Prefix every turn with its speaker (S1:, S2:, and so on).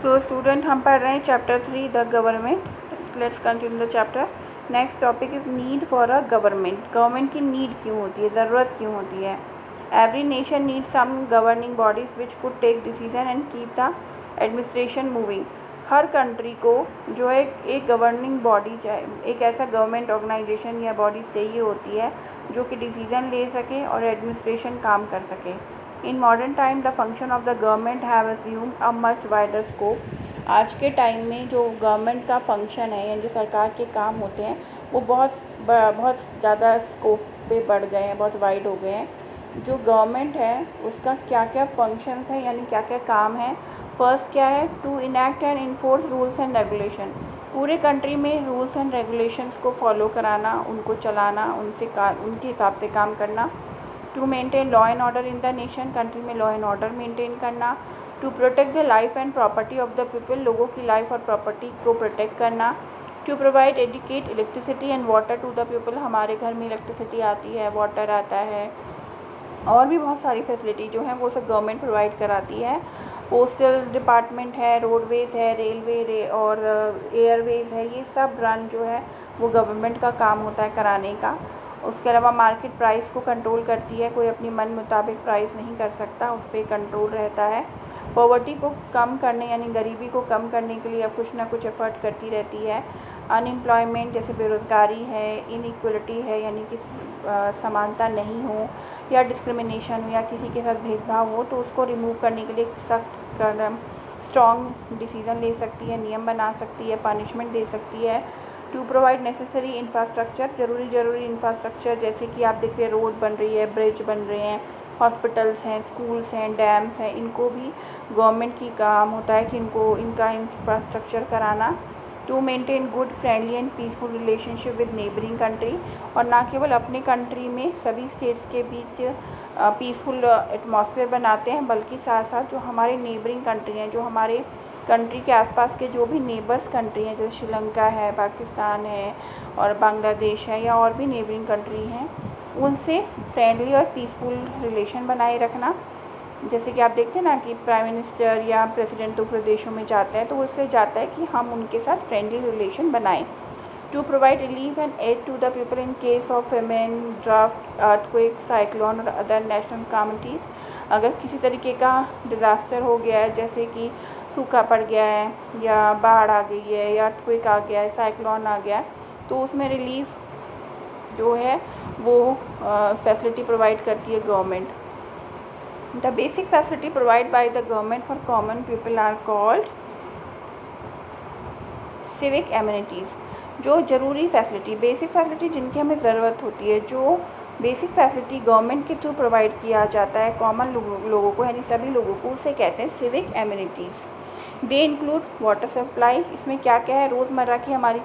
S1: So student हम पढ़ रहे हैं chapter 3 the government. Let's continue the chapter. Next topic is need for a government. Government की need क्यों होती है, ज़रूरत क्यों होती है। Every nation need some governing bodies which could take decision and keep the administration moving. हर country को जो है एक गवर्निंग बॉडी चाहिए, एक ऐसा गवर्नमेंट ऑर्गेनाइजेशन या बॉडी चाहिए होती है जो कि डिसीजन ले सके और एडमिनिस्ट्रेशन काम कर सके। In modern time the function of the government have assumed a much wider scope. आज के टाइम में जो गवर्नमेंट का फंक्शन है यानी जो सरकार के काम होते हैं वो बहुत ज़्यादा स्कोप पे बढ़ गए हैं, बहुत वाइड हो गए हैं। जो गवर्नमेंट है उसका क्या क्या फंक्शंस हैं यानी क्या क्या काम है। फर्स्ट क्या है, to enact and enforce rules and regulation. पूरे कंट्री में रूल्स एंड रेगुलेशंस को फॉलो कराना, उनको चलाना, उनके हिसाब से काम करना। To maintain law and order in the nation, country में लॉ एंड ऑर्डर मेंटेन करना। To protect the life and property of the people, लोगों की लाइफ और प्रॉपर्टी को प्रोटेक्ट करना। To provide educate electricity and water to the people, हमारे घर में इलेक्ट्रिसिटी आती है, वाटर आता है, और भी बहुत सारी फैसिलिटी जो हैं वो सब गवर्नमेंट प्रोवाइड कराती है। पोस्टल डिपार्टमेंट है, रोडवेज़ है, रेलवे और एयरवेज़ है, ये सब रन जो है वो गवर्नमेंट का काम होता है कराने का। उसके अलावा मार्केट प्राइस को कंट्रोल करती है, कोई अपनी मन मुताबिक प्राइस नहीं कर सकता, उस पर कंट्रोल रहता है। पॉवर्टी को कम करने यानी गरीबी को कम करने के लिए अब कुछ ना कुछ एफर्ट करती रहती है। अनएम्प्लॉयमेंट जैसे बेरोज़गारी है, इनइक्वलिटी है यानी कि समानता नहीं हो या डिस्क्रिमिनेशन हो या किसी के साथ भेदभाव हो तो उसको रिमूव करने के लिए सख्त कदम स्ट्रॉन्ग डिसीज़न ले सकती है, नियम बना सकती है, पनिशमेंट दे सकती है। टू प्रोवाइड नेसेसरी इंफ्रास्ट्रक्चर, ज़रूरी इंफ्रास्ट्रक्चर जैसे कि आप देखिए रोड बन रही है, ब्रिज बन रहे हैं, हॉस्पिटल्स हैं, स्कूल्स हैं, डैम्स हैं, इनको भी गवर्नमेंट की काम होता है कि इनका इंफ्रास्ट्रक्चर कराना। To maintain good friendly and peaceful relationship with neighbouring country, और ना केवल अपने कंट्री में सभी स्टेट्स के बीच पीसफुल एटमॉस्फेयर बनाते हैं बल्कि साथ साथ जो हमारे नेबरिंग कंट्री हैं, जो हमारे कंट्री के आसपास के जो भी नेबर्स कंट्री हैं जैसे श्रीलंका है, पाकिस्तान है और बांग्लादेश है या और भी नेबरिंग कंट्री हैं, उनसे फ्रेंडली और पीसफुल रिलेशन बनाए रखना। जैसे कि आप देखते हैं ना कि प्राइम मिनिस्टर या प्रेसिडेंट दूसरे देशों में जाते हैं तो वो इसलिए जाता है कि हम उनके साथ फ्रेंडली रिलेशन बनाएं। To provide relief and aid to the people in case of famine, drought, earthquake, cyclone और अदर नेशनल कैलामिटीज़। अगर किसी तरीके का डिज़ास्टर हो गया है जैसे कि सूखा पड़ गया है या बाढ़ आ गई है या अर्थक्वेक आ गया है, साइक्लोन आ गया है, तो उसमें रिलीफ जो है वो फैसिलिटी प्रोवाइड करती है government. The basic facility provide by the government for common people are called civic amenities. जो ज़रूरी फैसिलिटी, बेसिक फैसिलिटी जिनकी हमें ज़रूरत होती है, जो बेसिक फैसिलिटी गवर्नमेंट के थ्रू प्रोवाइड किया जाता है कॉमन लोगों को यानी सभी लोगों को, उसे कहते हैं civic amenities. They include water supply, इसमें क्या क्या है, रोज़मर्रा की हमारी